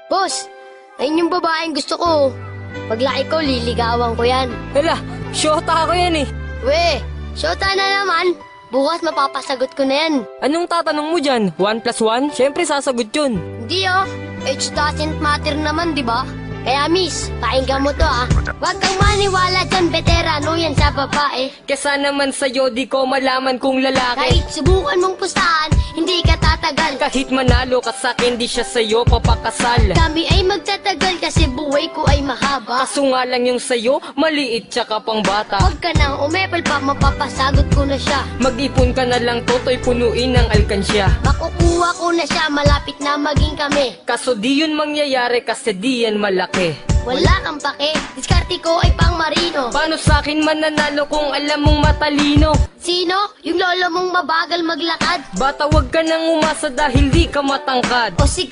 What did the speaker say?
Boss, ayun yung babaeng gusto ko. Paglaki ko, liligawan ko yan. Hala, syota ako yan eh. We, syota na naman. Bukas mapapasagot ko na yan. Anong tatanong mo dyan? 1 plus 1? Siyempre sasagot yun. Hindi oh, age doesn't matter naman, di ba? Kaya miss, pakinggan mo to ah. Huwag kang maniwala dyan, veterano yan sa babae. Kesa naman sa'yo, di ko malaman kung lalaki. Kahit subukan mong pustahan, hindi ka tatagal. Kahit manalo ka sa'kin, di siya sa'yo papakasal. Kami ay magtatagal kasi buhay ko ay mahaba. Kaso nga lang yung sa'yo, maliit tsaka pang bata. Huwag ka nang umepal pa, mapapasagot ko na siya. Mag-ipon ka na lang, toto'y punuin ng alkansya. Makukuha ko na siya, malapit na maging kami. Kaso di yun mangyayari kasi di yan malaki. Wala kang pake, diskarte ko ay pang marino. Paano sa'kin mananalo kung alam mong matalino? Sino? Yung lolo mong mabagal maglakad? Bata, wag ka nang umasa dahil di ka matangkad. O sige